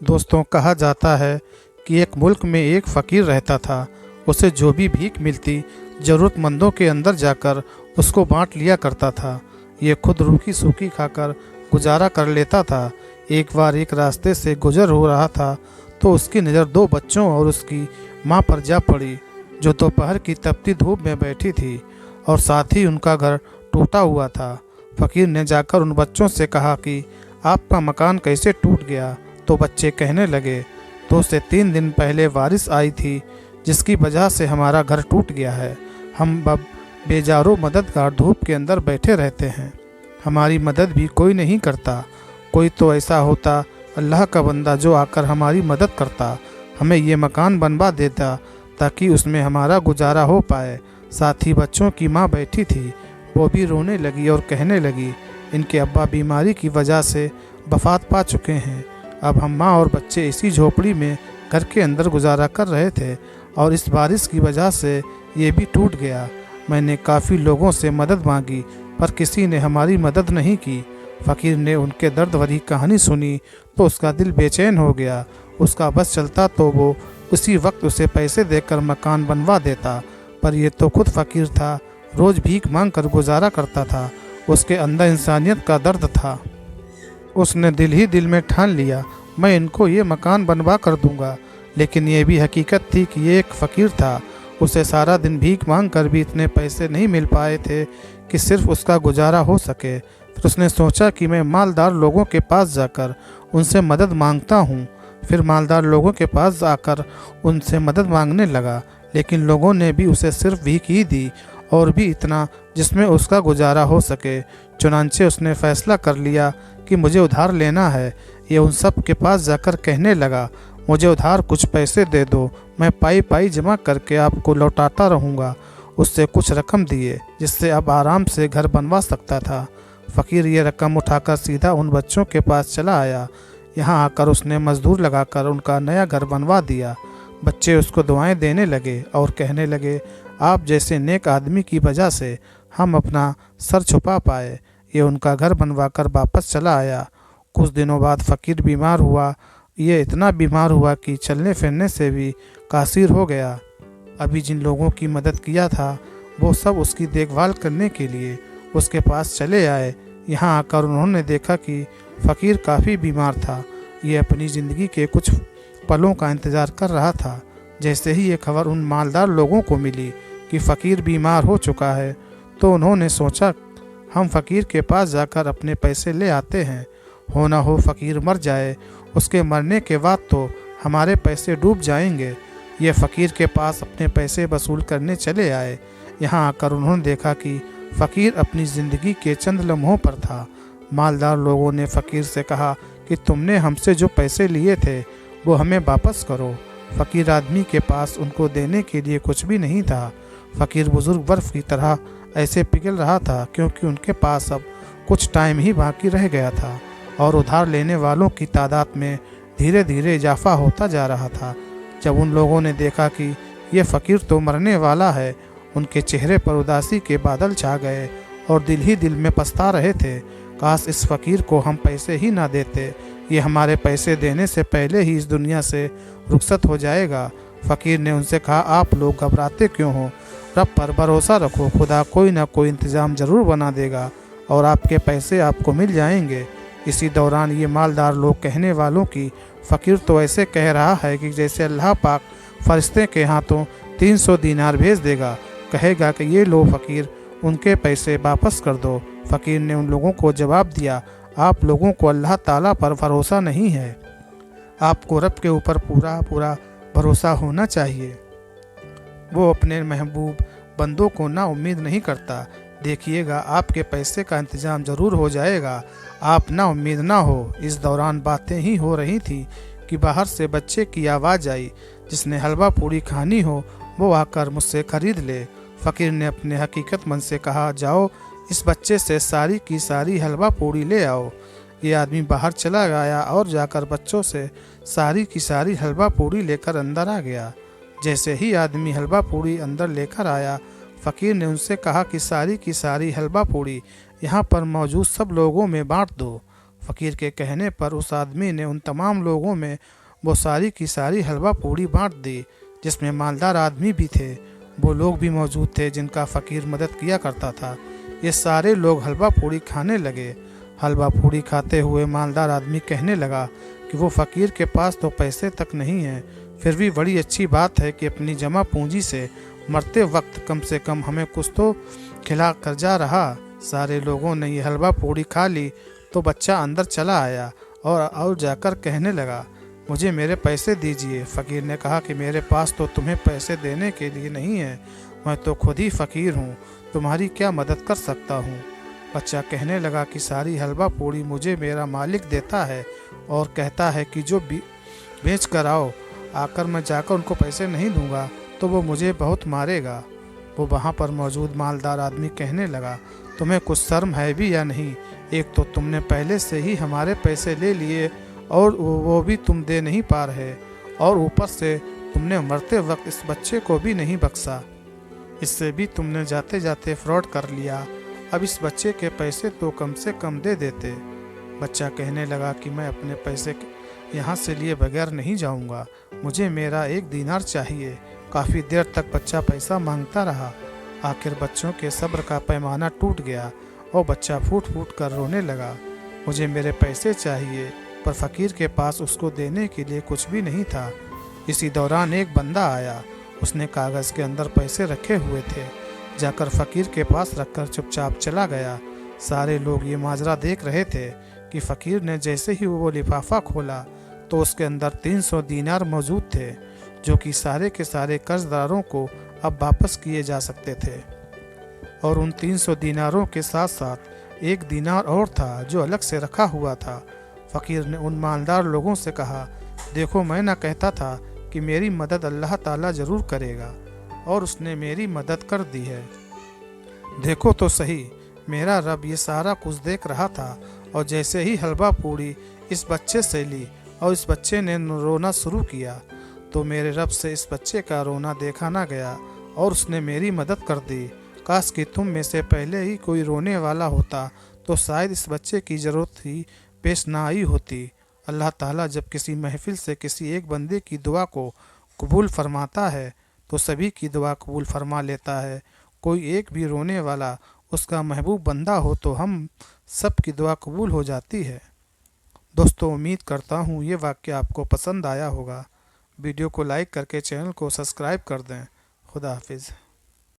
दोस्तों, कहा जाता है कि एक मुल्क में एक फ़कीर रहता था। उसे जो भी भीख मिलती ज़रूरतमंदों के अंदर जाकर उसको बांट लिया करता था। ये खुद रूखी सूखी खाकर गुजारा कर लेता था। एक बार एक रास्ते से गुजर हो रहा था तो उसकी नज़र दो बच्चों और उसकी माँ पर जा पड़ी, जो दोपहर की तपती धूप में बैठी थी और साथ ही उनका घर टूटा हुआ था। फ़कीर ने जाकर उन बच्चों से कहा कि आपका मकान कैसे टूट गया? तो बच्चे कहने लगे, 2 से 3 दिन पहले बारिश आई थी, जिसकी वजह से हमारा घर टूट गया है। हम अब बेजारो मददगार धूप के अंदर बैठे रहते हैं। हमारी मदद भी कोई नहीं करता। कोई तो ऐसा होता, अल्लाह का बंदा, जो आकर हमारी मदद करता, हमें ये मकान बनवा देता ताकि उसमें हमारा गुजारा हो पाए। साथ ही बच्चों की माँ बैठी थी, वो भी रोने लगी और कहने लगी, इनके अब्बा बीमारी की वजह से वफात पा चुके हैं। अब हम माँ और बच्चे इसी झोपड़ी में घर के अंदर गुजारा कर रहे थे और इस बारिश की वजह से ये भी टूट गया। मैंने काफ़ी लोगों से मदद मांगी पर किसी ने हमारी मदद नहीं की। फ़कीर ने उनके दर्द भरी कहानी सुनी तो उसका दिल बेचैन हो गया। उसका बस चलता तो वो उसी वक्त उसे पैसे देकर मकान बनवा देता, पर यह तो खुद फ़कीर था, रोज़ भीख मांग कर गुजारा करता था। उसके अंदर इंसानियत का दर्द था। उसने दिल ही दिल में ठान लिया, मैं इनको ये मकान बनवा कर दूंगा। लेकिन ये भी हकीकत थी कि ये एक फ़कीर था। उसे सारा दिन भीख मांग कर भी इतने पैसे नहीं मिल पाए थे कि सिर्फ उसका गुजारा हो सके। फिर उसने सोचा कि मैं मालदार लोगों के पास जाकर उनसे मदद मांगता हूँ। फिर मालदार लोगों के पास जाकर उनसे मदद मांगने लगा, लेकिन लोगों ने भी उसे सिर्फ भीख ही दी और भी इतना जिसमें उसका गुजारा हो सके। चुनांचे उसने फैसला कर लिया कि मुझे उधार लेना है। ये उन सब के पास जाकर कहने लगा, मुझे उधार कुछ पैसे दे दो, मैं पाई पाई जमा करके आपको लौटाता रहूँगा। उससे कुछ रकम दिए जिससे अब आराम से घर बनवा सकता था। फ़कीर ये रकम उठाकर सीधा उन बच्चों के पास चला आया। यहाँ आकर उसने मजदूर लगाकर उनका नया घर बनवा दिया। बच्चे उसको दुआएं देने लगे और कहने लगे, आप जैसे नेक आदमी की वजह से हम अपना सर छुपा पाए। ये उनका घर बनवाकर वापस चला आया। कुछ दिनों बाद फ़कीर बीमार हुआ। ये इतना बीमार हुआ कि चलने फिरने से भी कासिर हो गया। अभी जिन लोगों की मदद किया था वो सब उसकी देखभाल करने के लिए उसके पास चले आए। यहाँ आकर उन्होंने देखा कि फ़कीर काफ़ी बीमार था। ये अपनी ज़िंदगी के कुछ पलों का इंतज़ार कर रहा था। जैसे ही ये खबर उन मालदार लोगों को मिली कि फ़कीर बीमार हो चुका है, तो उन्होंने सोचा, हम फ़कीर के पास जाकर अपने पैसे ले आते हैं। हो ना हो फ़कीर मर जाए, उसके मरने के बाद तो हमारे पैसे डूब जाएंगे। ये फ़कीर के पास अपने पैसे वसूल करने चले आए। यहाँ आकर उन्होंने देखा कि फ़कीर अपनी ज़िंदगी के चंद लम्हों पर था। मालदार लोगों ने फ़कीर से कहा कि तुमने हमसे जो पैसे लिए थे वो हमें वापस करो। फ़कीर आदमी के पास उनको देने के लिए कुछ भी नहीं था। फ़कीर बुज़ुर्ग बर्फ़ की तरह ऐसे पिघल रहा था क्योंकि उनके पास अब कुछ टाइम ही बाकी रह गया था और उधार लेने वालों की तादाद में धीरे धीरे इजाफा होता जा रहा था। जब उन लोगों ने देखा कि ये फ़कीर तो मरने वाला है, उनके चेहरे पर उदासी के बादल छा गए और दिल ही दिल में पछता रहे थे, काश इस फ़कीर को हम पैसे ही ना देते। ये हमारे पैसे देने से पहले ही इस दुनिया से रुखसत हो जाएगा। फ़कीर ने उनसे कहा, आप लोग घबराते क्यों हो? रब पर भरोसा रखो, खुदा कोई ना कोई इंतज़ाम ज़रूर बना देगा और आपके पैसे आपको मिल जाएंगे। इसी दौरान ये मालदार लोग कहने वालों की फ़कीर तो ऐसे कह रहा है कि जैसे अल्लाह पाक फरिश्ते के हाथों 300 दीनार भेज देगा, कहेगा कि ये लो फ़कीर, उनके पैसे वापस कर दो। फ़कीर ने उन लोगों को जवाब दिया, आप लोगों को अल्लाह ताला पर भरोसा नहीं है, आपको रब के ऊपर पूरा पूरा भरोसा होना चाहिए। वो अपने महबूब बंदों को ना उम्मीद नहीं करता। देखिएगा आपके पैसे का इंतज़ाम ज़रूर हो जाएगा, आप ना उम्मीद ना हो। इस दौरान बातें ही हो रही थी कि बाहर से बच्चे की आवाज़ आई, जिसने हलवा पूड़ी खानी हो वो आकर मुझसे ख़रीद ले। फ़कीर ने अपने हकीकतमंद से कहा, जाओ इस बच्चे से सारी की सारी हलवा पूड़ी ले आओ। ये आदमी बाहर चला गया और जाकर बच्चों से सारी की सारी हलवा पूड़ी लेकर अंदर आ गया। जैसे ही आदमी हलवा पूड़ी अंदर लेकर आया, फ़कीर ने उनसे कहा कि सारी की सारी हलवा पूड़ी यहाँ पर मौजूद सब लोगों में बांट दो। फ़कीर के कहने पर उस आदमी ने उन तमाम लोगों में वो सारी की सारी हलवा पूड़ी बांट दी, जिसमें मालदार आदमी भी थे। वो लोग भी मौजूद थे जिनका फ़कीर मदद किया करता था। ये सारे लोग हलवा पूड़ी खाने लगे। हलवा पूड़ी खाते हुए मालदार आदमी कहने लगा कि वो फ़कीर के पास तो पैसे तक नहीं हैं, फिर भी बड़ी अच्छी बात है कि अपनी जमा पूंजी से मरते वक्त कम से कम हमें कुछ तो खिला कर जा रहा। सारे लोगों ने ये हलवा पूड़ी खा ली तो बच्चा अंदर चला आया और जाकर कहने लगा, मुझे मेरे पैसे दीजिए। फ़कीर ने कहा कि मेरे पास तो तुम्हें पैसे देने के लिए नहीं है, मैं तो खुद ही फ़कीर हूँ, तुम्हारी क्या मदद कर सकता हूँ। बच्चा कहने लगा कि सारी हलवा पूड़ी मुझे मेरा मालिक देता है और कहता है कि जो बेच कर आओ, आकर मैं जाकर उनको पैसे नहीं दूंगा तो वो मुझे बहुत मारेगा। वो वहाँ पर मौजूद मालदार आदमी कहने लगा, तुम्हें कुछ शर्म है भी या नहीं? एक तो तुमने पहले से ही हमारे पैसे ले लिए और वो भी तुम दे नहीं पा रहे, और ऊपर से तुमने मरते वक्त इस बच्चे को भी नहीं बख्शा। इससे भी तुमने जाते जाते फ्रॉड कर लिया। अब इस बच्चे के पैसे तो कम से कम दे देते। बच्चा कहने लगा कि मैं अपने पैसे यहाँ से लिए बगैर नहीं जाऊँगा, मुझे मेरा 1 दीनार चाहिए। काफ़ी देर तक बच्चा पैसा मांगता रहा। आखिर बच्चों के सब्र का पैमाना टूट गया और बच्चा फूट फूट कर रोने लगा, मुझे मेरे पैसे चाहिए। पर फ़कीर के पास उसको देने के लिए कुछ भी नहीं था। इसी दौरान एक बंदा आया, उसने कागज़ के अंदर पैसे रखे हुए थे, जाकर फ़कीर के पास रखकर चुपचाप चला गया। सारे लोग ये माजरा देख रहे थे कि फ़कीर ने जैसे ही वो लिफाफा खोला तो उसके अंदर 300 दीनार मौजूद थे, जो कि सारे के सारे कर्जदारों को अब वापस किए जा सकते थे। और उन 300 दीनारों के साथ साथ 1 दीनार और था जो अलग से रखा हुआ था। फ़कीर ने उन मालदार लोगों से कहा, देखो मैं ना कहता था कि मेरी मदद अल्लाह ताला ज़रूर करेगा, और उसने मेरी मदद कर दी है। देखो तो सही, मेरा रब ये सारा कुछ देख रहा था, और जैसे ही हलवा पूड़ी इस बच्चे से ली और इस बच्चे ने रोना शुरू किया तो मेरे रब से इस बच्चे का रोना देखा ना गया और उसने मेरी मदद कर दी। काश कि तुम में से पहले ही कोई रोने वाला होता तो शायद इस बच्चे की ज़रूरत ही पेश ना आई होती। अल्लाह ताला जब किसी महफिल से किसी एक बंदे की दुआ को कबूल फरमाता है तो सभी की दुआ कबूल फरमा लेता है। कोई एक भी रोने वाला उसका महबूब बंदा हो तो हम सब की दुआ कबूल हो जाती है। दोस्तों, उम्मीद करता हूँ ये वाक़या आपको पसंद आया होगा। वीडियो को लाइक करके चैनल को सब्सक्राइब कर दें। खुदा हाफिज़।